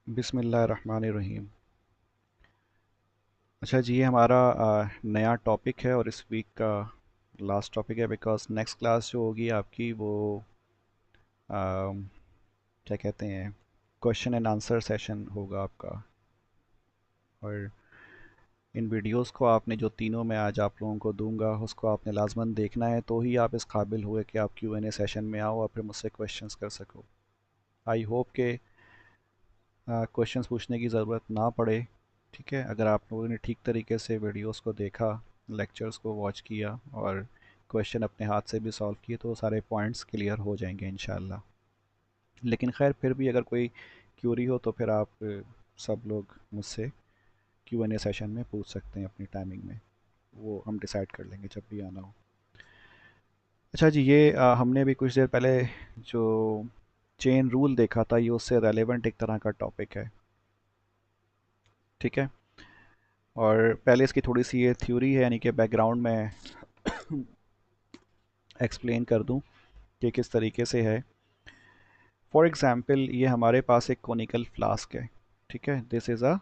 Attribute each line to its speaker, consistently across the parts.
Speaker 1: बिस्मिल्लाहिर्रहमानिर्रहीम। अच्छा जी, ये हमारा नया टॉपिक है और इस वीक का लास्ट टॉपिक है बिकॉज नेक्स्ट क्लास जो होगी आपकी वो क्या कहते हैं, क्वेश्चन एंड आंसर सेशन होगा आपका। और इन वीडियोस को आपने जो तीनों मैं आज आप लोगों को दूंगा उसको आपने लाजमन देखना है, तो ही आप इस काबिल हुए कि आप Q&A सेशन में आओ और फिर मुझसे क्वेश्चंस कर सको। आई होप के क्वेश्चंस पूछने की ज़रूरत ना पड़े। ठीक है, अगर आप लोगों ने ठीक तरीके से वीडियोस को देखा, लेक्चर्स को वॉच किया और क्वेश्चन अपने हाथ से भी सॉल्व किए तो सारे पॉइंट्स क्लियर हो जाएंगे इंशाल्लाह। लेकिन खैर फिर भी अगर कोई क्यूरी हो तो फिर आप सब लोग मुझसे Q&A सेशन में पूछ सकते हैं अपनी टाइमिंग में। वो हम डिसाइड कर लेंगे जब भी आना हो। अच्छा जी, ये हमने भी कुछ देर पहले जो चेन रूल देखा था, ये उससे रेलेवेंट एक तरह का टॉपिक है। ठीक है, और पहले इसकी थोड़ी सी ये थ्योरी है, यानी कि बैकग्राउंड में एक्सप्लेन कर दूं कि किस तरीके से है। फॉर एग्ज़ाम्पल, ये हमारे पास एक कोनिकल फ्लास्क है। ठीक है, this is a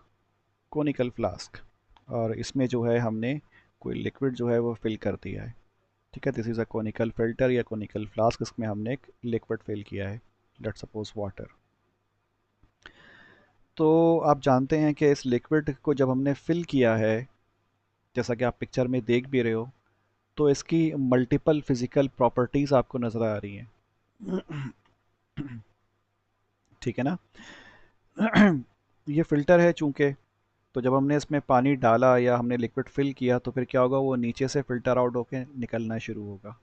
Speaker 1: conical flask, और इसमें जो है हमने कोई लिक्विड जो है वो फिल कर दिया है। ठीक है, this is a conical filter या कोनिकल फ्लास्क, इसमें हमने एक लिक्विड फिल किया है, लेट्स सपोज वाटर। तो आप जानते हैं कि इस लिक्विड को जब हमने फिल किया है, जैसा कि आप पिक्चर में देख भी रहे हो, तो इसकी मल्टीपल फिजिकल प्रॉपर्टीज़ आपको नज़र आ रही हैं। ठीक है ना। ये फ़िल्टर है चूँकि, तो जब हमने इसमें पानी डाला या हमने लिक्विड फिल किया तो फिर क्या होगा, वो नीचे से फ़िल्टर आउट होके निकलना शुरू होगा।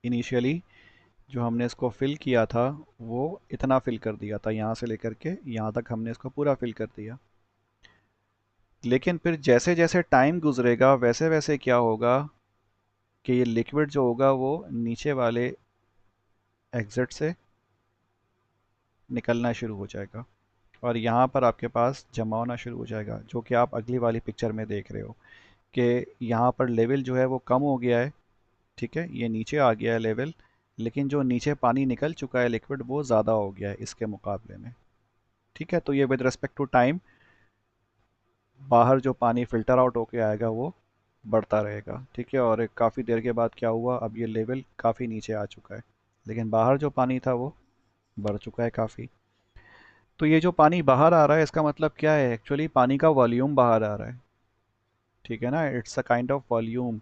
Speaker 1: इनिशियली जो हमने इसको फिल किया था वो इतना फिल कर दिया था, यहाँ से लेकर के यहाँ तक हमने इसको पूरा फिल कर दिया। लेकिन फिर जैसे जैसे टाइम गुजरेगा वैसे वैसे क्या होगा कि ये लिक्विड जो होगा वो नीचे वाले एग्जिट से निकलना शुरू हो जाएगा और यहाँ पर आपके पास जमा होना शुरू हो जाएगा, जो कि आप अगली वाली पिक्चर में देख रहे हो कि यहाँ पर लेवल जो है वो कम हो गया है। ठीक है, ये नीचे आ गया है लेवल, लेकिन जो नीचे पानी निकल चुका है लिक्विड वो ज़्यादा हो गया है इसके मुकाबले में। ठीक है, तो ये विद रिस्पेक्ट टू टाइम बाहर जो पानी फ़िल्टर आउट होके आएगा वो बढ़ता रहेगा। ठीक है, और काफ़ी देर के बाद क्या हुआ, अब ये लेवल काफ़ी नीचे आ चुका है, लेकिन बाहर जो पानी था वो बढ़ चुका है काफ़ी। तो ये जो पानी बाहर आ रहा है इसका मतलब क्या है, एक्चुअली पानी का वॉल्यूम बाहर आ रहा है। ठीक है ना, it's a kind of volume.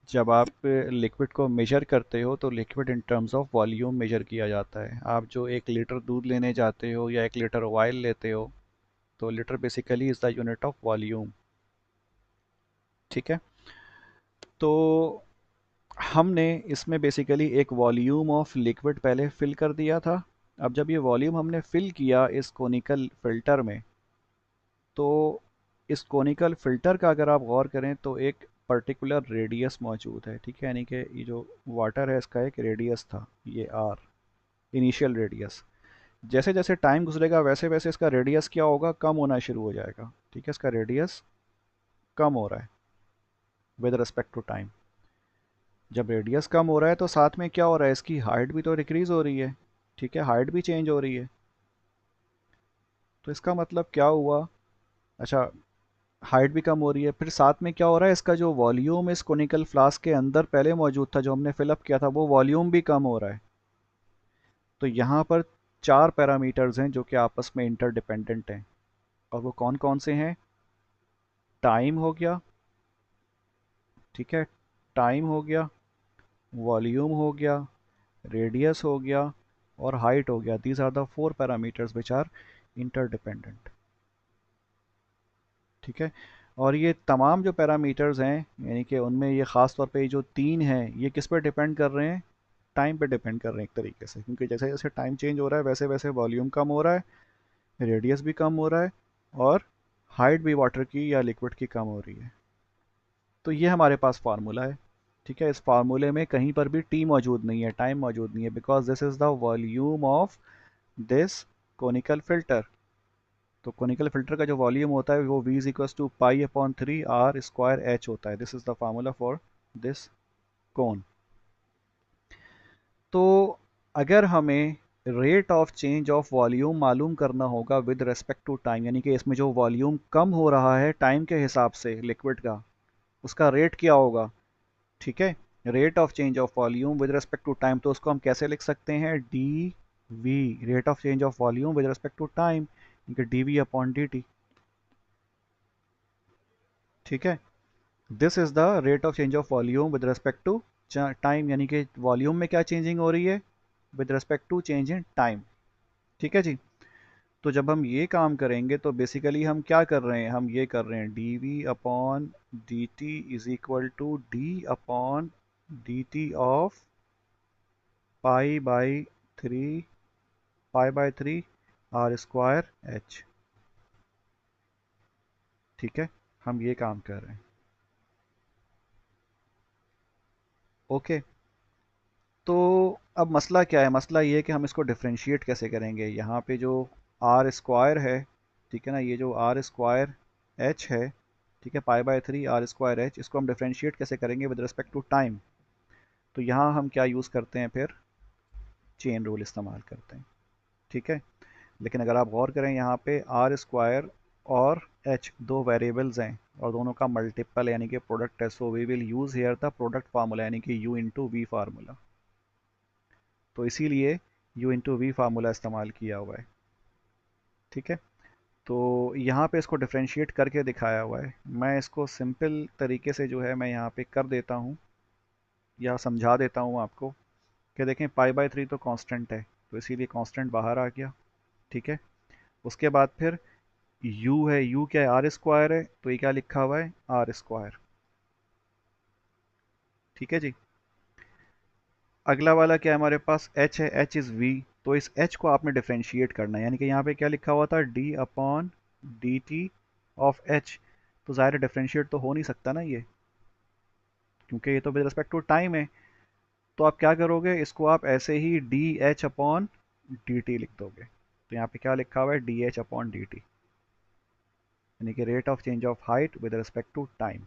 Speaker 1: जब आप लिक्विड को मेजर करते हो तो liquid in terms of volume major किया जाता है। आप जो 1 लीटर दूध लेने जाते हो या 1 लीटर ऑयल लेते हो, तो litre basically is the unit of volume. ठीक है, तो हमने इसमें बेसिकली एक वॉल्यूम ऑफ लिक्विड पहले फिल कर दिया था। अब जब ये वॉल्यूम हमने फिल किया इस कोनिकल फिल्टर में, तो इस कोनिकल फिल्टर का अगर आप गौर करें तो एक पर्टिकुलर रेडियस मौजूद है। ठीक है, यानी कि ये जो वाटर है इसका एक रेडियस था, ये आर, इनिशियल रेडियस। जैसे जैसे टाइम गुजरेगा वैसे वैसे इसका रेडियस क्या होगा, कम होना शुरू हो जाएगा। ठीक है, इसका रेडियस कम हो रहा है विद रिस्पेक्ट टू टाइम। जब रेडियस कम हो रहा है तो साथ में क्या हो रहा है, इसकी हाइट भी तो डिक्रीज हो रही है। ठीक है, हाइट भी चेंज हो रही है। तो इसका मतलब क्या हुआ, अच्छा, हाइट भी कम हो रही है, फिर साथ में क्या हो रहा है, इसका जो वॉल्यूम इस कोनिकल फ्लास्क के अंदर पहले मौजूद था जो हमने फिलअप किया था, वो वॉल्यूम भी कम हो रहा है। तो यहाँ पर 4 पैरामीटर्स हैं जो कि आपस में इंटरडिपेंडेंट हैं, और वो कौन कौन से हैं, टाइम हो गया। ठीक है, टाइम हो गया, वॉल्यूम हो गया, रेडियस हो गया और हाइट हो गया। These are the 4 parameters which are interdependent. ठीक है, और ये तमाम जो पैरामीटर्स हैं, यानी कि उनमें ये ख़ास तौर पे जो 3 हैं, ये किस पर डिपेंड कर रहे हैं, टाइम पे डिपेंड कर रहे हैं एक तरीके से, क्योंकि जैसे जैसे टाइम चेंज हो रहा है वैसे वैसे वॉल्यूम कम हो रहा है, रेडियस भी कम हो रहा है और हाइट भी वाटर की या लिक्विड की कम हो रही है। तो ये हमारे पास फार्मूला है। ठीक है, इस फार्मूले में कहीं पर भी टी मौजूद नहीं है, टाइम मौजूद नहीं है, because this is the volume of this conical filter. तो कोनिकल फिल्टर का जो वॉल्यूम होता है वो V is equal to pi upon 3R² H होता है। This is the formula for this cone. तो अगर हमें rate of change of volume मालूम करना होगा विद रेस्पेक्ट टू टाइम, यानी कि इसमें जो वॉल्यूम कम हो रहा है टाइम के हिसाब से लिक्विड का, उसका रेट क्या होगा। ठीक है, rate of change of volume with respect to time, तो उसको हम कैसे लिख सकते हैं, D V, rate of change of volume with respect to time, D we upon D T. ठीक है, this is the rate of change of volume with respect to time, यानी कि वॉल्यूम में क्या चेंजिंग हो रही है with respect to change in time. ठीक है जी। तो जब हम ये काम करेंगे तो बेसिकली हम क्या कर रहे हैं, हम ये कर रहे हैं D we upon D t is equal to d upon D T of pi by three, pi by three r square h. ठीक है, हम ये काम कर रहे हैं। ओके, तो अब मसला क्या है, मसला ये है कि हम इसको डिफ्रेंशिएट कैसे करेंगे। यहाँ पे जो आर स्क्वायर है, ठीक है ना, ये जो आर स्क्वायर एच है, ठीक है, pi by three r square h, इसको हम डिफ्रेंशिएट कैसे करेंगे विद रिस्पेक्ट टू टाइम। तो यहाँ हम क्या यूज़ करते हैं, फिर चेन रूल इस्तेमाल करते हैं। ठीक है, लेकिन अगर आप गौर करें यहाँ पे आर स्क्वायर और एच दो वेरिएबल्स हैं और दोनों का मल्टीपल यानी कि प्रोडक्ट है, so we will use here the product formula यानी कि यू इंटू वी फार्मूला। तो इसीलिए यू इंटू वी फार्मूला इस्तेमाल किया हुआ है। ठीक है, तो यहाँ पे इसको डिफ्रेंशिएट करके दिखाया हुआ है। मैं इसको सिंपल तरीके से जो है मैं यहाँ पे कर देता हूँ या समझा देता हूँ आपको कि देखें पाई बाई थ्री तो कांस्टेंट है, तो इसीलिए कांस्टेंट बाहर आ गया। ठीक है, उसके बाद फिर u है, u क्या है, आर स्क्वायर है, तो ये क्या लिखा हुआ है, आर स्क्वायर। ठीक है जी। अगला वाला क्या है हमारे पास, h है, h इज़ v, तो इस h को आपने डिफ्रेंशिएट करना है, यानी कि यहाँ पे क्या लिखा हुआ था, d upon D T of h। तो ज़ाहिर डिफ्रेंशिएट तो हो नहीं सकता ना ये, क्योंकि ये तो विद रिस्पेक्ट टू टाइम है। तो आप क्या करोगे, इसको आप ऐसे ही D H upon D T लिख दोगे। तो यहाँ पे क्या लिखा हुआ है, D H upon D T, यानी कि rate of change of height with respect to time.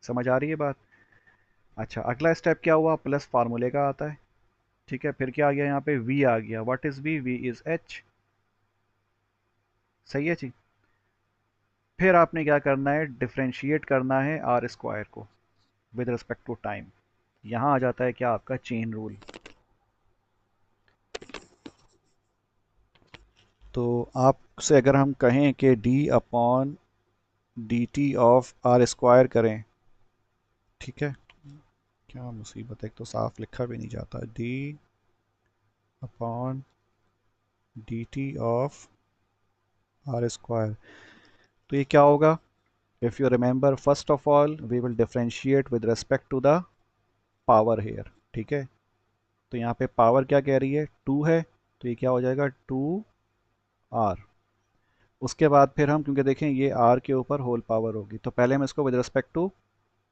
Speaker 1: समझ आ रही है बात। अच्छा, अगला स्टेप क्या हुआ, प्लस फार्मूले का आता है। ठीक है, फिर क्या आ गया, यहाँ पे v आ गया, what is v, v is h। सही है जी। फिर आपने क्या करना है, डिफ्रेंशिएट करना है आर स्क्वायर को विद रिस्पेक्ट टू टाइम। यहाँ आ जाता है क्या, आपका चेन रूल। तो आपसे अगर हम कहें कि d upon D T of r square करें, ठीक है, क्या मुसीबत है, एक तो साफ लिखा भी नहीं जाता, d upon D T of r square, तो ये क्या होगा। If you remember, first of all, we will differentiate with respect to the power here। ठीक है, तो यहाँ पे पावर क्या कह रही है, 2 है, तो ये क्या हो जाएगा 2r। उसके बाद फिर हम, क्योंकि देखें ये r के ऊपर होल पावर होगी, तो पहले हम इसको with respect to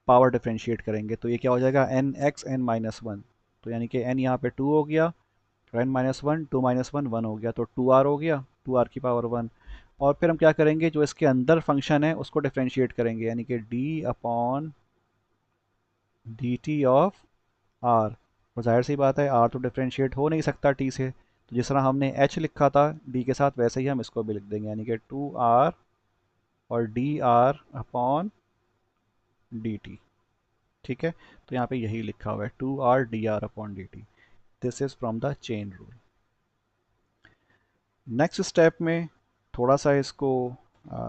Speaker 1: power differentiate करेंगे, तो ये क्या हो जाएगा n x n minus one. तो यानी कि n यहाँ पे 2 हो गया, n minus one, two minus one, one हो गया, तो 2r हो गया, 2r की पावर वन। और फिर हम क्या करेंगे, जो इसके अंदर फंक्शन है उसको डिफ्रेंशिएट करेंगे, यानी कि d upon D T of r. और जाहिर सी बात है आर तो डिफ्रेंशिएट हो नहीं सकता टी से, तो जिस तरह हमने एच लिखा था डी के साथ, वैसे ही हम इसको भी लिख देंगे, यानी कि 2r और D R upon D T. ठीक है, तो यहाँ पे यही लिखा हुआ है 2r D R upon D T. This is from the chain rule. Next step में थोड़ा सा इसको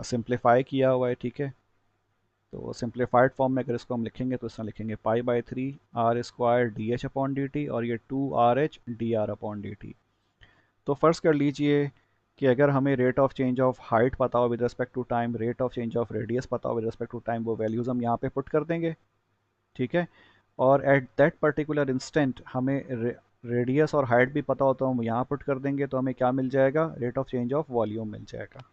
Speaker 1: सिंप्लीफाई किया हुआ है। ठीक है, तो सिंप्लीफाइड फॉर्म में अगर इसको हम लिखेंगे तो इसमें लिखेंगे pi by three r square d H upon D t, और ये 2r h d are upon D T. तो फर्स्ट कर लीजिए कि अगर हमें rate of change of height पता हो with respect to time, rate of change of radius पता हो विद रिस्पेक्ट टू टाइम, वो वैल्यूज़ हम यहाँ पे पुट कर देंगे। ठीक है, और एट दैट पर्टिकुलर इंस्टेंट हमें रेडियस और हाइट भी पता हो तो हम यहाँ पुट कर देंगे, तो हमें क्या मिल जाएगा, rate of change of volume मिल जाएगा।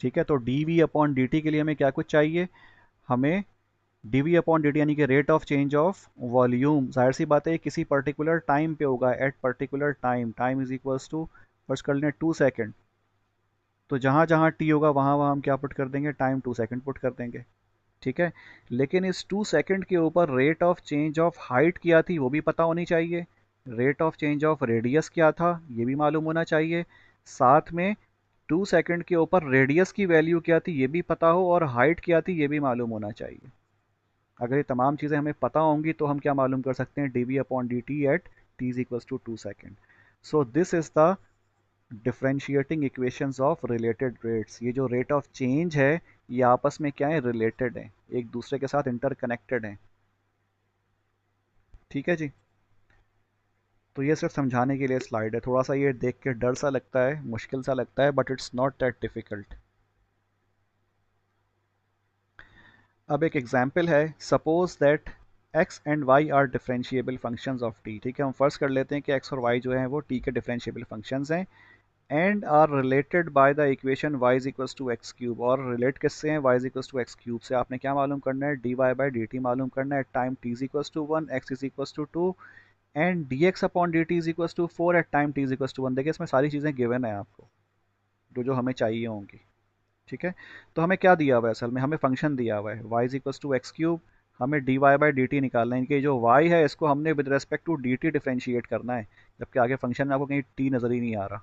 Speaker 1: ठीक है, तो D we upon D T के लिए हमें क्या कुछ चाहिए, हमें D we upon D T यानी कि rate of change of volume. जाहिर सी बात है किसी पर्टिकुलर टाइम पे होगा, at particular time, time is equals to first कर लें 2 सेकेंड, तो जहाँ जहाँ टी होगा वहाँ वहाँ हम क्या पुट कर देंगे, टाइम 2 सेकेंड पुट कर देंगे। ठीक है, लेकिन इस 2 सेकेंड के ऊपर rate of change of height क्या थी वो भी पता होनी चाहिए, rate of change of radius क्या था ये भी मालूम होना चाहिए, साथ में 2 सेकंड के ऊपर रेडियस की वैल्यू क्या थी ये भी पता हो, और हाइट क्या थी ये भी मालूम होना चाहिए। अगर ये तमाम चीज़ें हमें पता होंगी तो हम क्या मालूम कर सकते हैं, D we upon D t at t is equals to 2 second. So this is the differentiating equations of related rates. ये जो रेट ऑफ चेंज है ये आपस में क्या है, रिलेटेड है, एक दूसरे के साथ इंटरकनेक्टेड है। ठीक है जी। तो ये सिर्फ समझाने के लिए स्लाइड है, थोड़ा सा ये देख के डर सा लगता है, मुश्किल सा लगता है, but it's not that difficult. अब एक एग्जाम्पल है, suppose that x and y are differentiable functions of t। ठीक है, हम फर्स्ट कर लेते हैं कि x और y जो हैं वो t के डिफरेंशिएबल फंक्शंस हैं, and are related by the equation y is equals to x cube. और रिलेट किससे हैं, y is equals to x cube से। आपने क्या मालूम करना है, dy बाई डी टी मालूम करना है, time t is equals to 1, x is equals to 2, and dx upon D t is equals to 4 at time t is equals to 1। देखिए इसमें सारी चीज़ें गिवन है आपको, जो जो हमें चाहिए होंगी। ठीक है, तो हमें क्या दिया हुआ है, असल में हमें फंक्शन दिया हुआ है y is equals to x cube, हमें D Y by D T निकालना है। इनके जो y है इसको हमने with respect to D T differentiate करना है, जबकि आगे फंक्शन में आपको कहीं t नज़र ही नहीं आ रहा।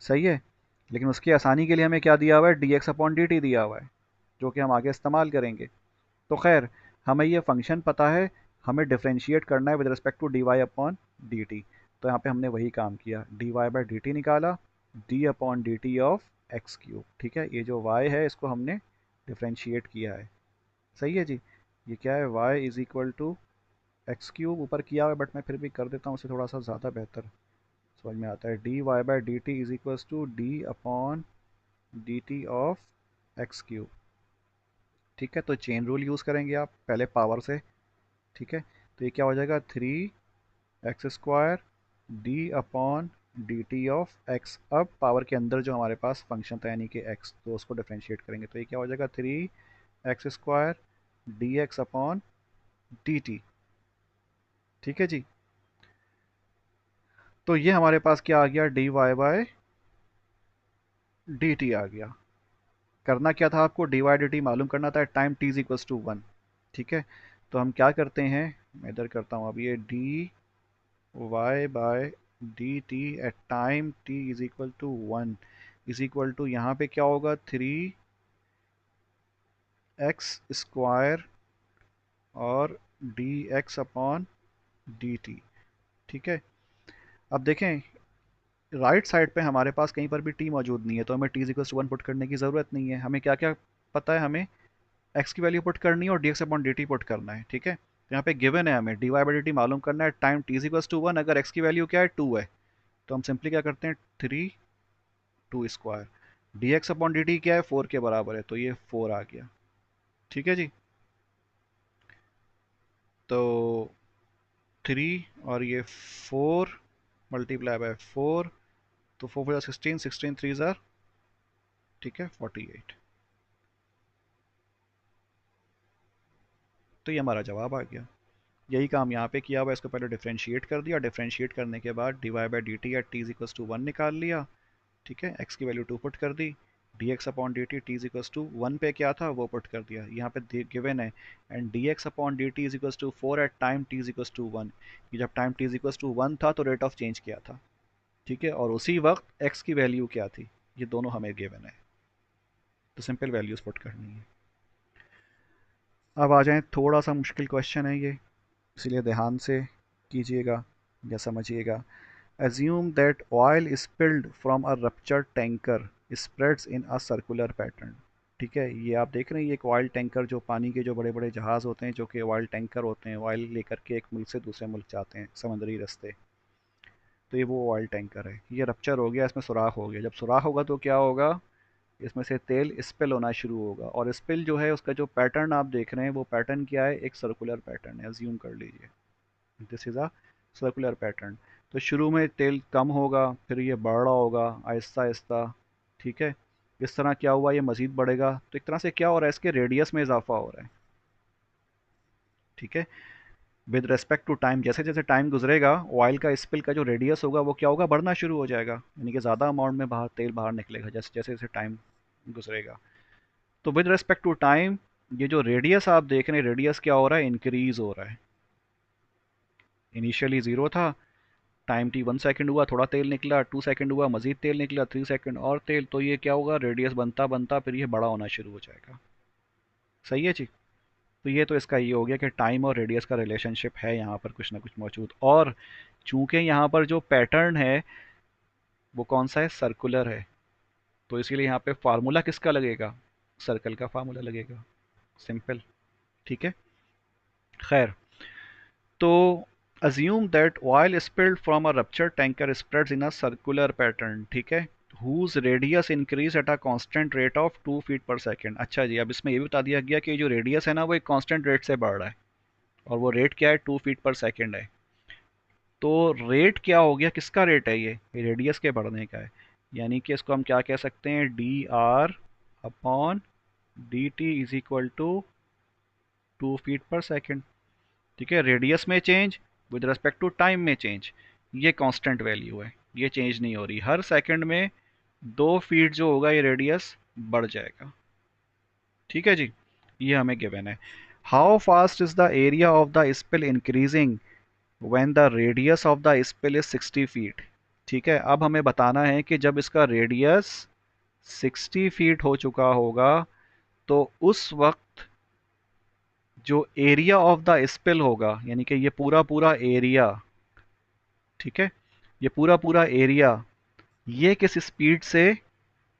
Speaker 1: सही है, लेकिन उसकी आसानी के लिए हमें क्या दिया हुआ है, D x upon D T दिया हुआ है, जो कि हम आगे इस्तेमाल करेंगे। तो खैर, हमें ये फंक्शन पता है, हमें डिफ्रेंशिएट करना है with respect to D Y upon D T. तो यहाँ पे हमने वही काम किया, D Y by D T निकाला, D upon D T of x cube. ठीक है, ये जो y है इसको हमने डिफ्रेंशिएट किया है। सही है जी। ये क्या है, y is equal to x cube, ऊपर किया हुआ है बट मैं फिर भी कर देता हूँ उसे थोड़ा सा ज़्यादा बेहतर समझ में आता है, d Y by D t is equals to d upon D T of x cube. ठीक है, तो चेन रूल यूज़ करेंगे आप पहले पावर से। ठीक है, तो ये क्या हो जाएगा, 3x² D upon D T of x. अब पावर के अंदर जो हमारे पास फंक्शन था यानी कि x, तो उसको डिफ्रेंशिएट करेंगे, तो ये क्या हो जाएगा, 3x² D x upon D T. ठीक है जी। तो ये हमारे पास क्या आ गया, D Y by D T आ गया। करना क्या था आपको, डी वाई डी टी मालूम करना था time t is equals to 1। ठीक है, तो हम क्या करते हैं, मैं इधर करता हूँ अब, ये d Y by D t at time t is equal to 1 is equal to, यहाँ पे क्या होगा, 3x² और d x upon D T. ठीक है, अब देखें राइट साइड पे हमारे पास कहीं पर भी t मौजूद नहीं है, तो हमें t is equal to 1 put करने की ज़रूरत नहीं है। हमें क्या क्या पता है, हमें x की वैल्यू पुट करनी है और dx अपॉन dt पुट करना है। ठीक है, तो यहाँ पे गिवन है, हमें dy बाई dt मालूम करना है, time t is equal to 1, अगर x की वैल्यू क्या है, 2 है, तो हम सिंपली क्या करते हैं, 3 2 square, D x upon D T क्या है, 4 के बराबर है, तो ये 4 आ गया। ठीक है जी, तो 3 और ये 4 मल्टीप्लाई बाय 4, तो 4 4 16, 16 3 ज़ार, ठीक है, 48। तो ये हमारा जवाब आ गया। यही काम यहाँ पे किया हुआ है, इसको पहले डिफरेंशिएट कर दिया, डिफरेंशिएट करने के बाद d Y by D t at t is equals to 1 निकाल लिया। ठीक है, एक्स की वैल्यू 2 पुट कर दी, D x upon D T T is equals to 1 पे क्या था वो पुट कर दिया, यहाँ पे गिवन है, and d x upon D t is equals to 4 at time t is equals to 1। कि जब time t is equals to 1 था तो रेट ऑफ चेंज क्या था। ठीक है, और उसी वक्त एक्स की वैल्यू क्या थी, ये दोनों हमें गिवन है, तो सिंपल वैल्यूज पुट करनी है। अब आ जाएं, थोड़ा सा मुश्किल क्वेश्चन है ये, इसलिए ध्यान से कीजिएगा या समझिएगा। Assume that oil spilled from a ruptured tanker spreads in a circular pattern। ठीक है, ये आप देख रहे हैं, ये एक ऑयल टैंकर, जो पानी के जो बड़े बड़े जहाज़ होते हैं जो कि ऑयल टैंकर होते हैं, ऑयल लेकर के एक मुल्क से दूसरे मुल्क जाते हैं समंदरी रास्ते, तो ये वो ऑयल टैंकर है। ये रप्चर हो गया, इसमें सुराख हो गया, जब सुराख होगा तो क्या होगा, इसमें से तेल स्पिल होना शुरू होगा, और स्पिल जो है उसका जो पैटर्न आप देख रहे हैं वो पैटर्न क्या है, एक सर्कुलर पैटर्न है, अज्यूम कर लीजिए this is a circular pattern. तो शुरू में तेल कम होगा, फिर ये बढ़ रहा होगा आहिस्ता आहिस्ता। ठीक है, इस तरह क्या हुआ, ये मज़ीद बढ़ेगा, तो एक तरह से क्या हो रहा है, इसके रेडियस में इजाफा हो रहा है। ठीक है, विद रेस्पेक्ट टू टाइम, जैसे जैसे टाइम गुजरेगा ऑयल का स्पिल का जो रेडियस होगा वो क्या होगा, बढ़ना शुरू हो जाएगा, यानी कि ज़्यादा अमाउंट में बाहर तेल बाहर निकलेगा जैसे जैसे जैसे टाइम गुजरेगा। तो विद रेस्पेक्ट टू टाइम ये जो रेडियस आप देख रहे हैं, रेडियस क्या हो रहा है, इंक्रीज हो रहा है। इनिशियली 0 था, टाइम टी 1 सेकंड हुआ, थोड़ा तेल निकला, 2 सेकंड हुआ, मजीद तेल निकला, 3 सेकंड और तेल, तो ये क्या होगा, रेडियस बनता बनता फिर ये बड़ा होना शुरू हो जाएगा। सही है जी। तो ये तो इसका ये हो गया कि टाइम और रेडियस का रिलेशनशिप है यहाँ पर कुछ ना कुछ मौजूद। और चूंकि यहाँ पर जो पैटर्न है वो कौन सा है, सर्कुलर है, तो इसीलिए यहाँ पे फार्मूला किसका लगेगा, सर्कल का फार्मूला लगेगा। सिंपल। ठीक है। खैर, तो assume that oil spilled from a ruptured tanker spreads in a circular pattern, ठीक है, whose radius increase at a constant rate of 2 feet per second। अच्छा जी, अब इसमें ये भी बता दिया गया कि जो रेडियस है ना वो एक कांस्टेंट रेट से बढ़ रहा है, और वो रेट क्या है, 2 फीट पर सेकेंड है। तो रेट क्या हो गया, किसका रेट है, ये रेडियस के बढ़ने का है। यानी कि इसको हम क्या कह सकते हैं, d are upon D t is equal to 2 feet per second. ठीक है, रेडियस में change with respect to time में चेंज, ये कांस्टेंट वैल्यू है, ये चेंज नहीं हो रही। हर सेकंड में 2 फीट जो होगा ये रेडियस बढ़ जाएगा। ठीक है जी, ये हमें गिवन है। How fast is the area of the spill increasing when the radius of the spill is 60 feet. ठीक है, अब हमें बताना है कि जब इसका रेडियस 60 फीट हो चुका होगा तो उस वक्त जो एरिया ऑफ द स्पिल होगा, यानी कि ये पूरा पूरा एरिया, ठीक है, ये पूरा पूरा एरिया ये किस स्पीड से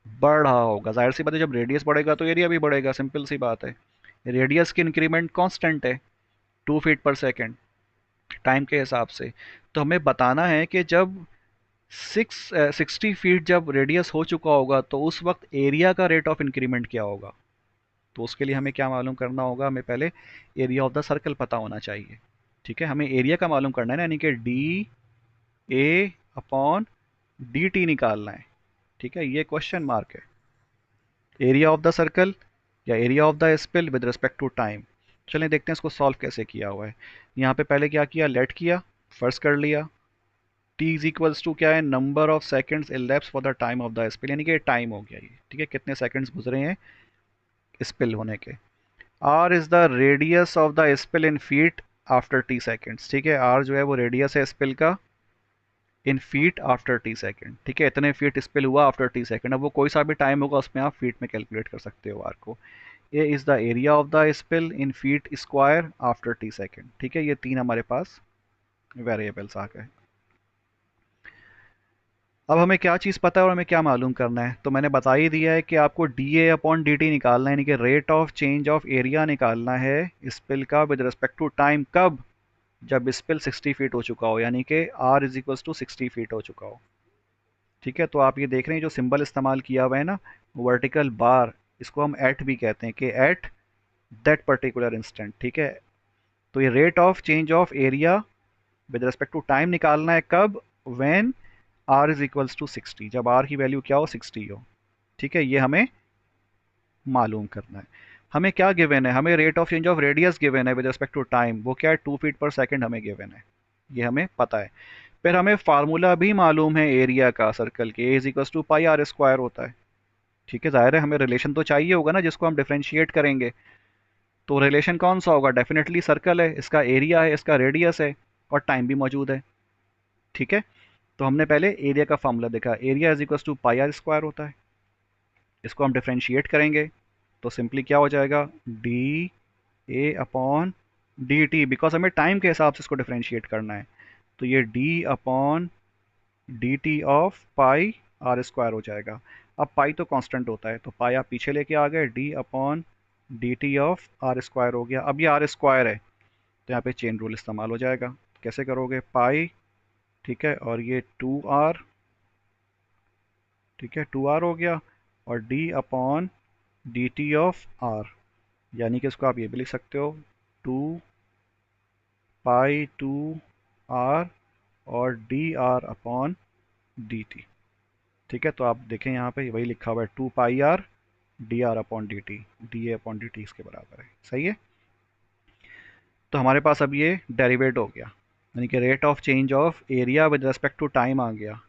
Speaker 1: बढ़ रहा होगा। जाहिर सी बात है, जब रेडियस बढ़ेगा तो एरिया भी बढ़ेगा, सिंपल सी बात है। रेडियस की इंक्रीमेंट कांस्टेंट है, 2 फीट पर सेकेंड, टाइम के हिसाब से। तो हमें बताना है कि जब 60 फीट जब रेडियस हो चुका होगा तो उस वक्त एरिया का रेट ऑफ इंक्रीमेंट क्या होगा। तो उसके लिए हमें क्या मालूम करना होगा, हमें पहले एरिया ऑफ द सर्कल पता होना चाहिए। ठीक है, हमें एरिया का मालूम करना है ना, यानी कि डी ए अपॉन डी टी निकालना है। ठीक है, ये क्वेश्चन मार्क है, एरिया ऑफ द सर्कल या area of the spill with respect to time. चलें देखते हैं इसको सॉल्व कैसे किया हुआ है। यहाँ पे पहले क्या किया, लेट किया, फर्स्ट कर लिया, t इज इक्वल्स टू क्या है, number of seconds ellipse for the time of the spill, यानी कि टाइम हो गया ये। ठीक है, कितने सेकंड्स गुजरे हैं स्पिल होने के। r is the radius of the spill in feet after t seconds. ठीक है, r जो है वो रेडियस है स्पिल का इन फीट आफ्टर टी सेकंड। ठीक है, इतने फीट स्पिल हुआ आफ्टर टी सेकंड। अब वो कोई सा भी टाइम होगा उसमें आप फीट में कैलकुलेट कर सकते हो आर को। A is the area of the spill in feet square after T second. ठीक है, ये तीन हमारे पास वेरिएबल्स आ गए। अब हमें क्या चीज़ पता है और हमें क्या मालूम करना है, तो मैंने बता ही दिया है कि आपको D A upon D T निकालना है, यानी कि rate of change of area निकालना है स्पिल का विद रिस्पेक्ट टू टाइम। कब, जब स्पिल 60 फीट हो चुका हो, यानी कि r is equals to 60 feet हो चुका हो। ठीक है, तो आप ये देख रहे हैं जो सिंबल इस्तेमाल किया हुआ है ना, वर्टिकल बार, इसको हम एट भी कहते हैं कि एट दैट पर्टिकुलर इंस्टेंट। ठीक है, तो ये rate of change of area with respect to time निकालना है, कब, when r is equals to 60, जब आर की वैल्यू क्या हो, 60 हो। ठीक है, ये हमें मालूम करना है। हमें क्या गिवन है, हमें rate of change of radius given है विद रिस्पेक्ट टू टाइम, वो क्या है, 2 फीट पर सेकेंड हमें गिवन है, ये हमें पता है। फिर हमें फार्मूला भी मालूम है एरिया का सर्कल के, A is equals to pi are square होता है। ठीक है, जाहिर है हमें रिलेशन तो चाहिए होगा ना जिसको हम डिफरेंशिएट करेंगे। तो रिलेशन कौन सा होगा, डेफिनेटली सर्कल है, इसका एरिया है, इसका रेडियस है, और टाइम भी मौजूद है। ठीक है, तो हमने पहले एरिया का फार्मूला देखा, area is equals to pi are square होता है। इसको हम डिफरेंशिएट करेंगे तो सिंपली क्या हो जाएगा, d A upon D t, because हमें टाइम के हिसाब से इसको डिफरेंशिएट करना है, तो ये d upon D T of pi are square हो जाएगा। अब पाई तो कांस्टेंट होता है, तो पाई आप पीछे लेके आ गए, d upon D T of r square हो गया। अब ये आर स्क्वायर है तो यहाँ पे चेन रूल इस्तेमाल हो जाएगा। कैसे करोगे, पाई, ठीक है, और ये 2r, ठीक है, 2r हो गया, और d upon D T of r, यानी कि इसको आप ये भी लिख सकते हो, 2 पाई 2r और D R upon D T. ठीक है, तो आप देखें यहाँ पे वही लिखा हुआ है, 2 pi R D are upon D T, D A upon D T इसके बराबर है। सही है, तो हमारे पास अब ये डेरिवेट हो गया, यानी कि rate of change of area with respect to time आ गया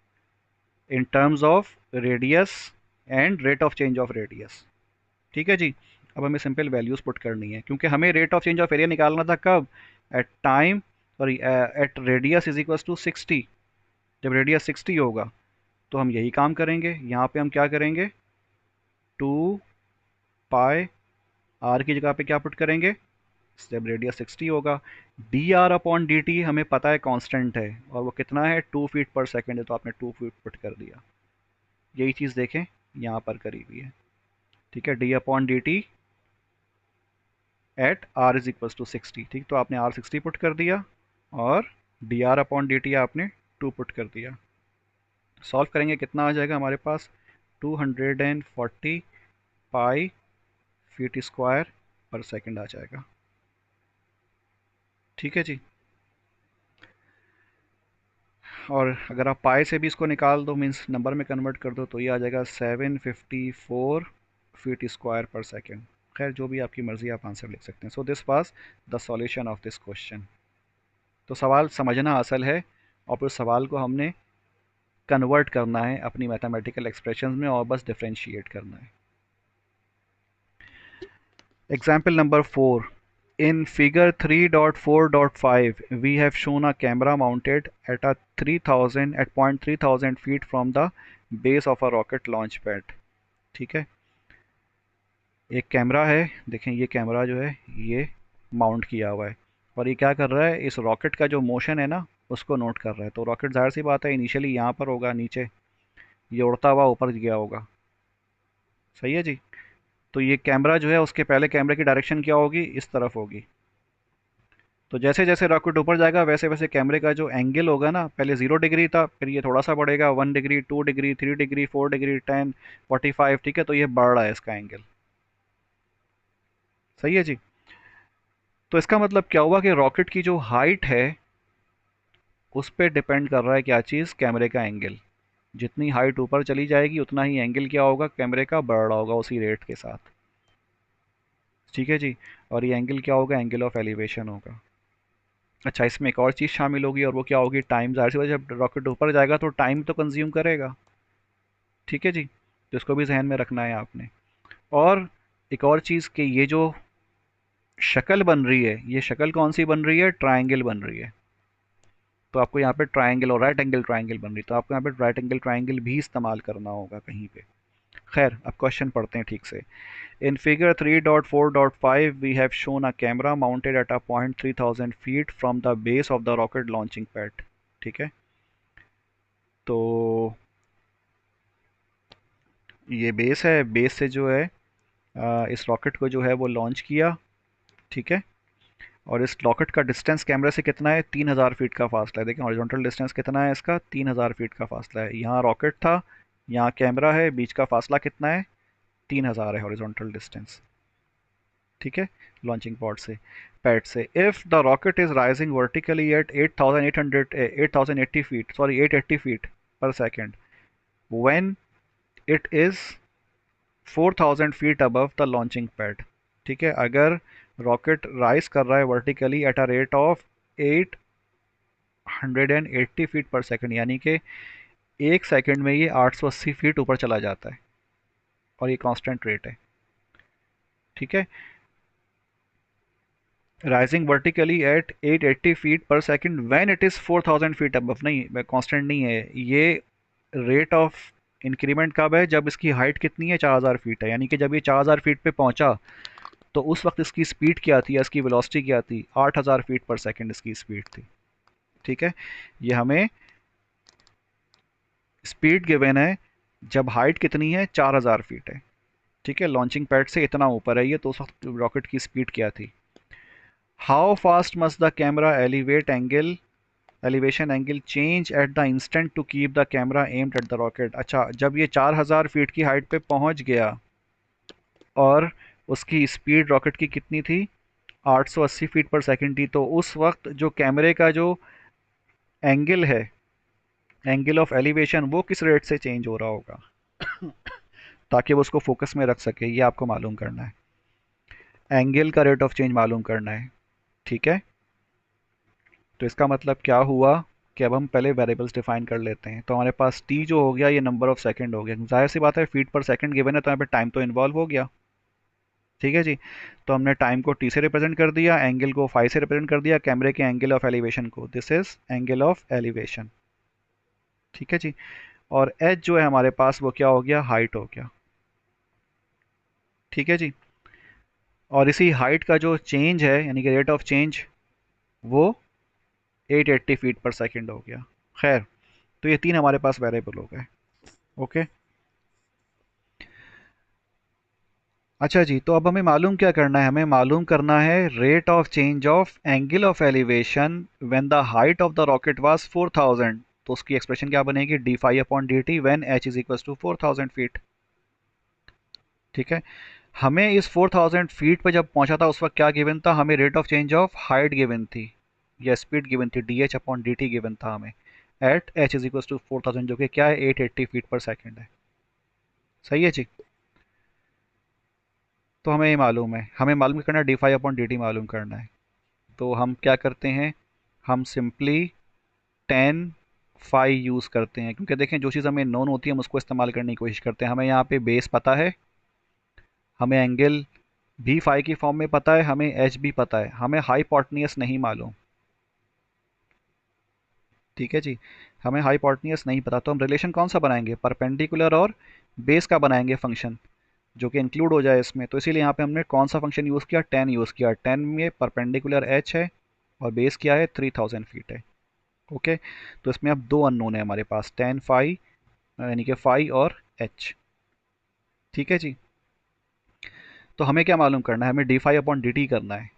Speaker 1: in terms of radius and rate of change of radius. ठीक है जी, अब हमें सिंपल वैल्यूज पुट करनी है, क्योंकि हमें rate of change of area निकालना था कब, at time sorry at radius is equal to 60। जब रेडियस 60 होगा तो हम यही काम करेंगे। यहाँ पे हम क्या करेंगे, 2 पाई आर की जगह पे क्या पुट करेंगे, जब रेडियस 60 होगा, D R upon D T हमें पता है कांस्टेंट है, और वो कितना है, 2 फीट पर सेकेंड है, तो आपने 2 फीट पुट कर दिया। यही चीज़ देखें यहाँ पर करी हुई है। ठीक है, d upon D t at r is equal to 60। ठीक, तो आपने आर 60 पुट कर दिया और D R upon D T आपने 2 पुट कर दिया। सॉल्व करेंगे कितना आ जाएगा हमारे पास, 240 पाई फीट स्क्वायर पर सेकंड आ जाएगा। ठीक है जी। और अगर आप पाई से भी इसको निकाल दो, मीन्स नंबर में कन्वर्ट कर दो, तो ये आ जाएगा 754 फीट स्क्वायर पर सेकेंड। खैर जो भी आपकी मर्ज़ी, आप आंसर लिख सकते हैं। So this was the solution of this question. तो सवाल समझना असल है, और फिर सवाल को हमने कन्वर्ट करना है अपनी मैथमेटिकल एक्सप्रेशंस में, और बस डिफ्रेंशिएट करना है। Example number 4, in figure 3.4.5 we have shown a camera mounted at a 3000 at point 3000 feet from the base of a rocket launch pad। ठीक है, एक कैमरा है, देखें ये कैमरा जो है ये माउंट किया हुआ है, और ये क्या कर रहा है, इस रॉकेट का जो मोशन है ना उसको नोट कर रहा है। तो रॉकेट जाहिर सी बात है इनिशियली यहाँ पर होगा, नीचे ये उड़ता हुआ ऊपर गया होगा। सही है जी। तो ये कैमरा जो है उसके पहले कैमरे की डायरेक्शन क्या होगी, इस तरफ होगी। तो जैसे जैसे रॉकेट ऊपर जाएगा वैसे वैसे कैमरे का जो एंगल होगा ना, पहले 0 डिग्री था, फिर ये थोड़ा सा बढ़ेगा, 1 डिग्री, 2 डिग्री, 3 डिग्री, 4 डिग्री, 10, 45। ठीक है, तो ये बढ़ रहा है इसका एंगल। सही है जी। तो इसका मतलब क्या हुआ कि रॉकेट की जो हाइट है उस पर डिपेंड कर रहा है क्या चीज़, कैमरे का एंगल। जितनी हाइट ऊपर चली जाएगी उतना ही एंगल क्या होगा, कैमरे का बढ़ रहा होगा उसी रेट के साथ। ठीक है जी। और ये एंगल क्या होगा, एंगल ऑफ एलिवेशन होगा। अच्छा, इसमें एक और चीज़ शामिल होगी, और वो क्या होगी, टाइम। ज़ाहिर सी बात है, जब रॉकेट ऊपर जाएगा तो टाइम तो कंज्यूम करेगा। ठीक है जी, तो इसको भी जहन में रखना है आपने। और एक और चीज़ कि ये जो शक्ल बन रही है, ये शक्ल कौन सी बन रही है, ट्रायंगल बन रही है। तो आपको यहाँ पे ट्रायंगल और राइट एंगल ट्रायंगल बन रही है, तो आपको यहाँ पे राइट एंगल ट्रायंगल भी इस्तेमाल करना होगा कहीं पे। खैर अब क्वेश्चन पढ़ते हैं ठीक से। In figure 3.4.5 we have shown a camera mounted at a point 3000 feet from the base of the rocket launching pad. ठीक है, तो ये बेस है, बेस से जो है इस रॉकेट को जो है वो लॉन्च किया। ठीक है, और इस रॉकेट का डिस्टेंस कैमरे से कितना है, 3000 फीट का फासला है। देखें हॉरिजॉन्टल डिस्टेंस कितना है इसका, 3000 फीट का फासला है। यहाँ रॉकेट था, यहाँ कैमरा है, बीच का फासला कितना है, 3000 है हॉरिजॉन्टल डिस्टेंस। ठीक है, लॉन्चिंग पॉड से, पैड से। If the rocket is rising vertically at 8800 8080 feet, sorry 880 feet per second, when it is 4000 feet above the launching pad. ठीक है, अगर रॉकेट राइज कर रहा है vertically at a rate of 880 feet per second, यानी कि एक सेकंड में ये 880 फीट ऊपर चला जाता है, और ये कांस्टेंट रेट है। ठीक है, rising vertically eight 880 feet per second when it is 4000 feet above, नहीं कांस्टेंट नहीं है ये, रेट ऑफ इंक्रीमेंट कब है, जब इसकी हाइट कितनी है, 4000 फीट है। यानी कि जब ये 4000 फीट पे पहुंचा तो उस वक्त इसकी स्पीड क्या थी, इसकी वेलोसिटी क्या थी, 8000 फीट पर सेकंड इसकी स्पीड थी। ठीक है, ये हमें स्पीड गिवन है जब हाइट कितनी है, 4000 फीट है। ठीक है, लॉन्चिंग पैड से इतना ऊपर है ये, तो उस वक्त रॉकेट की स्पीड क्या थी। How fast must the camera elevation angle change at the instant to keep the camera aimed at the rocket. अच्छा, जब ये 4000 फीट की हाइट पे पहुंच गया और उसकी स्पीड रॉकेट की कितनी थी, 880 फीट पर सेकंड थी, तो उस वक्त जो कैमरे का जो एंगल है, एंगल ऑफ एलिवेशन, वो किस रेट से चेंज हो रहा होगा, ताकि वो उसको फोकस में रख सके, ये आपको मालूम करना है। एंगल का रेट ऑफ चेंज मालूम करना है। ठीक है, तो इसका मतलब क्या हुआ कि अब हम पहले वेरिएबल्स डिफाइन कर लेते हैं। तो हमारे पास टी जो हो गया ये नंबर ऑफ सेकंड हो गया, जाहिर सी बात है फीट पर सेकंड गिवन है तो यहाँ पे टाइम तो इन्वॉल्व हो गया। ठीक है जी। तो हमने टाइम को टी से रिप्रेजेंट कर दिया, एंगल को फाई से रिप्रेजेंट कर दिया, कैमरे के एंगल ऑफ एलिवेशन को, this is angle of elevation. ठीक है जी। और एच जो है हमारे पास वो क्या हो गया, हाइट हो गया। ठीक है जी। और इसी हाइट का जो चेंज है यानी कि रेट ऑफ चेंज वो 880 फीट पर सेकंड हो गया। खैर, तो ये तीन हमारे पास वेरिएबल हो गए। ओके। अच्छा जी, तो अब हमें मालूम क्या करना है, हमें मालूम करना है rate of change of angle of elevation when the height of the rocket was 4000। तो उसकी एक्सप्रेशन क्या बनेगी, d phi upon D t when h is equal to 4000 feet. ठीक है। हमें इस 4000 फीट पर जब पहुंचा था उस वक्त क्या गिवन था, हमें rate of change of height given थी या स्पीड गिवन थी, d H upon D t given था हमें at h is equal to 4000, जो कि क्या है 880 फीट पर सेकेंड है। सही है जी। तो हमें ये मालूम है, हमें मालूम करना है d phi upon D t मालूम करना है। तो हम क्या करते हैं, हम सिंपली टेन फाई यूज़ करते हैं, क्योंकि देखें जो चीज़ हमें नोन होती है हम उसको इस्तेमाल करने की कोशिश करते हैं। हमें यहाँ पे बेस पता है, हमें एंगल भी फाई की फॉर्म में पता है, हमें एच भी पता है, हमें हाइपोटेन्यूस नहीं मालूम। ठीक है जी। हमें हाइपोटेन्यूस नहीं पता, तो हम रिलेशन कौन सा बनाएंगे, परपेंडिकुलर और बेस का बनाएंगे फंक्शन, जो कि इंक्लूड हो जाए इसमें। तो इसीलिए यहाँ पे हमने कौन सा फंक्शन यूज़ किया, टेन यूज़ किया। टेन में परपेंडिकुलर एच है और बेस क्या है, 3000 फीट है। ओके। तो इसमें अब दो अननोन है हमारे पास, टेन फाई यानी कि फाई और एच। ठीक है जी। तो हमें क्या मालूम करना है, हमें d phi upon D t करना है।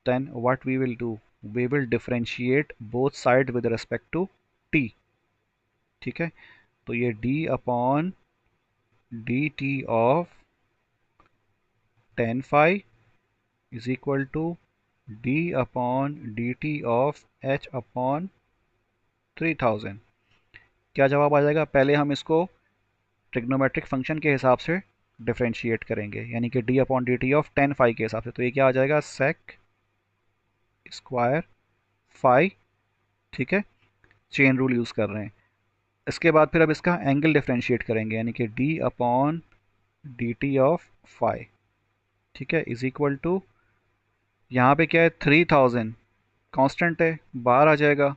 Speaker 1: Then what we will do, we will differentiate both side with respect to t. ठीक है। तो ये d upon D T of tan phi is equal to d upon D T of h upon 3000। क्या जवाब आ जाएगा, पहले हम इसको ट्रिग्नोमेट्रिक फंक्शन के हिसाब से डिफरेंशिएट करेंगे, यानी कि d upon D T of tan phi के हिसाब से। तो ये क्या आ जाएगा, सेक स्क्वायर फाई। ठीक है। चेन रूल यूज़ कर रहे हैं। इसके बाद फिर अब इसका एंगल डिफरेंशिएट करेंगे, यानी कि d upon D T of phi. ठीक है, इज इक्वल टू, यहाँ पे क्या है 3000 कांस्टेंट है, बाहर आ जाएगा।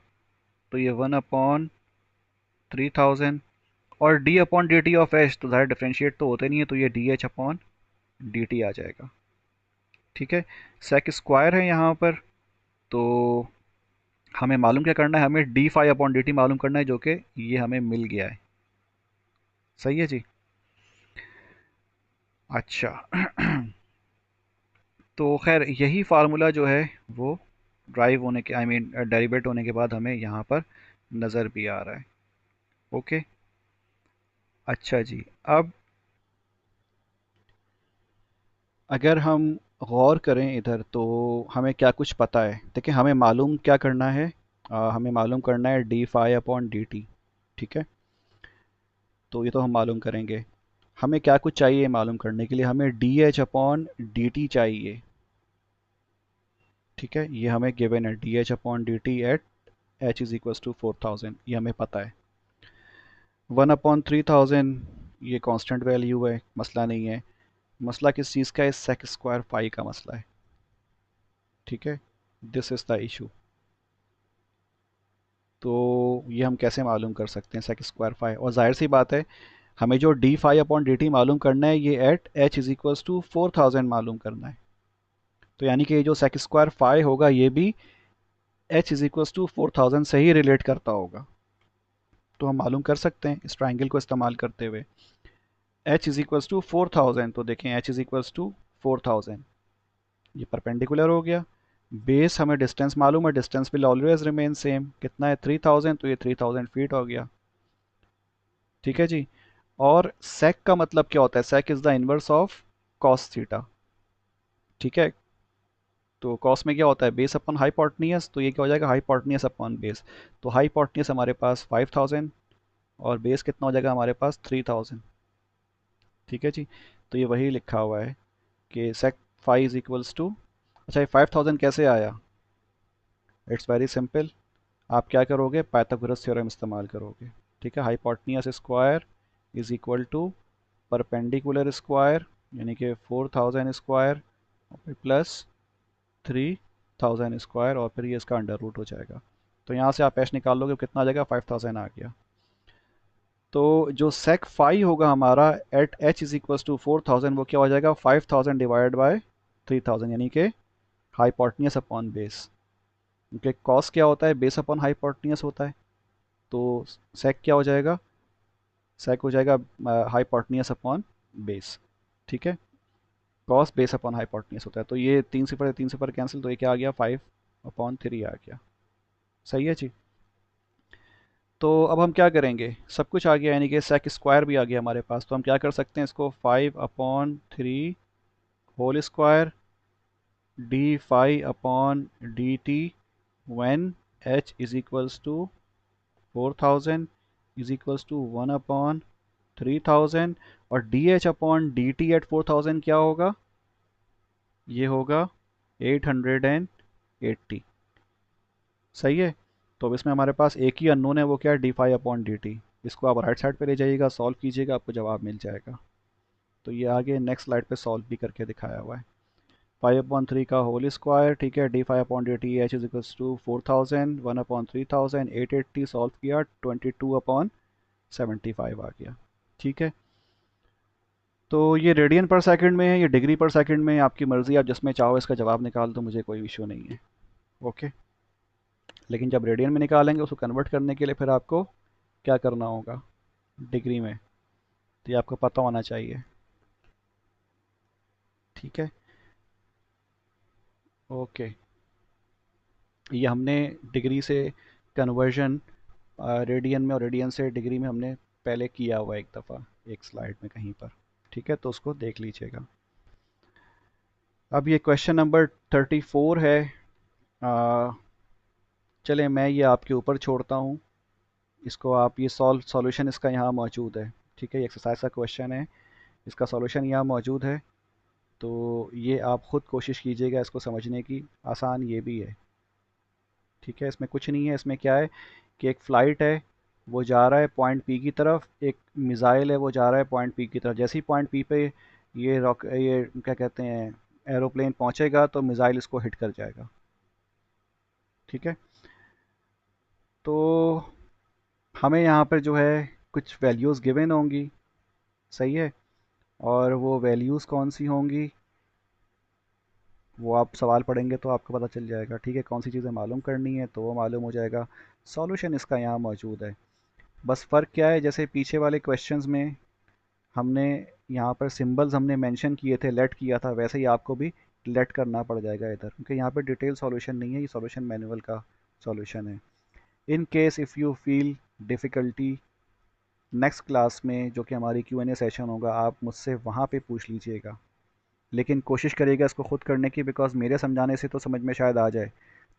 Speaker 1: तो ये 1/3000 और D upon D T of H, तो ज़्यादा डिफरेंशिएट तो होते नहीं है, तो ये D H upon D T आ जाएगा। ठीक है। सेक स्क्वायर है यहाँ पर। तो हमें मालूम क्या करना है, हमें d phi upon D t मालूम करना है, जो कि ये हमें मिल गया है। सही है जी। अच्छा। तो खैर यही फार्मूला जो है वो ड्राइव होने के, आई मीन डेरिवेट होने के बाद हमें यहाँ पर नज़र भी आ रहा है। ओके। अच्छा जी। अब अगर हम गौर करें इधर तो हमें क्या कुछ पता है, देखिए हमें मालूम क्या करना है, हमें मालूम करना है d phi upon D T. ठीक है। तो ये तो हम मालूम करेंगे। हमें क्या कुछ चाहिए मालूम करने के लिए, हमें d H upon D t चाहिए। ठीक है, ये हमें गिवन है, D H upon D t at h is equal to 4000, ये हमें पता है। 1/3000 ये कांस्टेंट वैल्यू है, मसला नहीं है। मसला किस चीज़ का है, सेक स्क्वायर पाई का मसला है। ठीक है। This is the issue. तो ये हम कैसे मालूम कर सकते हैं सेक स्क्वायर फाई, और जाहिर सी बात है हमें जो d phi upon D t मालूम करना है ये at h is equals to 4000 मालूम करना है। तो यानी कि ये जो सेक स्क्वायर फाई होगा ये भी एच इज इक्वल्स टू 4000 से ही रिलेट करता होगा। तो हम मालूम कर सकते हैं इस ट्राइंगल को इस्तेमाल करते हुए, एच इज इक्वल्स टू 4000। तो देखें एच इज इक्वल्स टू 4000, ये परपेंडिकुलर हो गया। बेस हमें डिस्टेंस मालूम है, distance will always remain same, कितना है 3000, तो ये 3000 फीट हो गया। ठीक है जी। और सेक का मतलब क्या होता है, sec is the inverse of cos theta. ठीक है। तो कॉस में क्या होता है, बेस अपॉन हाइपोटेन्यूस, तो ये क्या हो जाएगा हाइपोटेन्यूस अपॉन बेस। तो हाइपोटेन्यूस हमारे पास 5000 और बेस कितना हो जाएगा हमारे पास 3000। ठीक है जी। तो ये वही लिखा हुआ है कि sec phi is equals to, अच्छा ये 5000 कैसे आया, इट्स वेरी सिंपल। आप क्या करोगे, पाइथागोरस थ्योरम इस्तेमाल करोगे। ठीक है। Hypotenuse square is equal to perpendicular square यानी कि 4000 स्क्वायर प्लस 3000 स्क्वायर और फिर ये इसका अंडर रूट हो जाएगा। तो यहाँ से आप एच निकाल लोगे, कितना आ जाएगा, 5000 आ गया। तो जो सेक फाई होगा हमारा at h is equal to 4000, वो क्या हो जाएगा, 5000 डिवाइड बाय 3000, यानी कि हाइपोटेन्यूस अपॉन बेस। क्योंकि कॉस क्या होता है, बेस अपॉन हाइपोटेन्यूस होता है। तो सेक क्या हो जाएगा, सेक हो जाएगा हाइपोटेन्यूस अपॉन बेस। ठीक है, कॉस बेस अपॉन हाइपोटेन्यूस होता है। तो ये 3 से 3 से कैंसिल, तो ये क्या आ गया, 5/3 आ गया। सही है जी। तो अब हम क्या करेंगे, सब कुछ आ गया, यानी कि सेक स्क्वायर भी आ गया हमारे पास। तो हम क्या कर सकते हैं, इसको 5/3 whole square d5/dt when h is equals to 4000 is equals to 1/3000, और dh/dt एट 4000 क्या होगा, ये होगा 880। सही है। तो अब इसमें हमारे पास एक ही अननोन है, वो क्या है, d5/dt। इसको आप राइट साइड पे ले जाइएगा, सॉल्व कीजिएगा, आपको जवाब मिल जाएगा। तो ये आगे नेक्स्ट स्लाइड पे सॉल्व भी करके दिखाया हुआ है। 5/3 का होल स्क्वायर, ठीक है, d5/dt h is equals to 4000 1/3000 880, solve किया 22/75 आ गया। ठीक है। तो ये रेडियन पर सेकंड में है, ये डिग्री पर सेकंड में है, आपकी मर्ज़ी, आप जिसमें चाहो इसका जवाब निकाल दो, मुझे कोई इशू नहीं है। ओके। लेकिन जब रेडियन में निकालेंगे उसको कन्वर्ट करने के लिए फिर आपको क्या करना होगा, डिग्री में। तो ये आपको पता होना चाहिए। ठीक है। ओके। ये हमने डिग्री से कन्वर्जन रेडियन में और रेडियन से डिग्री में हमने पहले किया हुआ एक दफ़ा, एक स्लाइड में कहीं पर। ठीक है, तो उसको देख लीजिएगा। अब ये क्वेश्चन नंबर 34 है। चलें, मैं ये आपके ऊपर छोड़ता हूँ। इसको आप ये सॉल्यूशन इसका यहाँ मौजूद है। ठीक है, ये एक्सरसाइज का क्वेश्चन है, इसका सॉल्यूशन यहाँ मौजूद है। तो ये आप ख़ुद कोशिश कीजिएगा इसको समझने की, आसान ये भी है। ठीक है, इसमें कुछ नहीं है। इसमें क्या है कि एक फ़्लाइट है, वो जा रहा है पॉइंट पी की तरफ, एक मिज़ाइल है, वो जा रहा है पॉइंट पी की तरफ। जैसे ही पॉइंट पी पे ये क्या कहते हैं, एरोप्लेन पहुंचेगा तो मिज़ाइल इसको हिट कर जाएगा। ठीक है। तो हमें यहाँ पर जो है कुछ वैल्यूज़ गिवन होंगी। सही है। और वो वैल्यूज़ कौन सी होंगी, वो आप सवाल पढ़ेंगे तो आपको पता चल जाएगा। ठीक है, कौन सी चीज़ें मालूम करनी है तो वो मालूम हो जाएगा। सॉल्यूशन इसका यहाँ मौजूद है। बस फ़र्क क्या है, जैसे पीछे वाले क्वेश्चंस में हमने यहाँ पर सिंबल्स हमने मेंशन किए थे, लेट किया था, वैसे ही आपको भी लेट करना पड़ जाएगा इधर, क्योंकि यहाँ पर डिटेल सॉल्यूशन नहीं है, ये सॉल्यूशन मैनुअल का सॉल्यूशन है। In case if you feel difficulty, next class में जो कि हमारी Q&A सेशन होगा, आप मुझसे वहाँ पे पूछ लीजिएगा। लेकिन कोशिश करिएगा इसको ख़ुद करने की, बिकॉज़ मेरे समझाने से तो समझ में शायद आ जाए,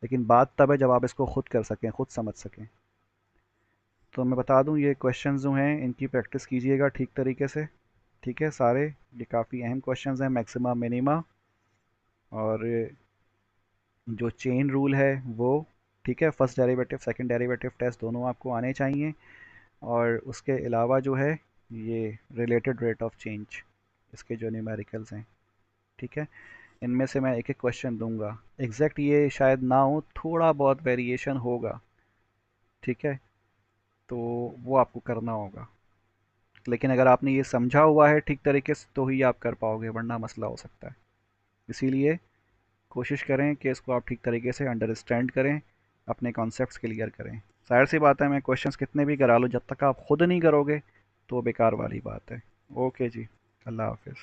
Speaker 1: लेकिन बात तब है जब आप इसको ख़ुद कर सकें, ख़ुद समझ सकें। तो मैं बता दूं, ये क्वेश्चंस जो हैं इनकी प्रैक्टिस कीजिएगा ठीक तरीके से। ठीक है, सारे ये काफ़ी अहम क्वेश्चंस हैं, मैक्सिमा मिनिमा और जो चेन रूल है वो। ठीक है, first derivative second derivative test दोनों आपको आने चाहिए। और उसके अलावा जो है ये रिलेटेड रेट ऑफ चेंज, इसके जो न्यूमेरिकल्स हैं। ठीक है, इनमें से मैं एक एक क्वेश्चन दूंगा, एग्जैक्ट ये शायद ना हो, थोड़ा बहुत वेरिएशन होगा। ठीक है, तो वो आपको करना होगा। लेकिन अगर आपने ये समझा हुआ है ठीक तरीके से तो ही आप कर पाओगे, वरना मसला हो सकता है। इसीलिए कोशिश करें कि इसको आप ठीक तरीके से अंडरस्टैंड करें, अपने कॉन्सेप्ट्स क्लियर करें। जाहिर सी बात है, मैं क्वेश्चंस कितने भी करा लूँ, जब तक आप खुद नहीं करोगे तो बेकार वाली बात है। ओके जी, अल्लाह हाफिज़।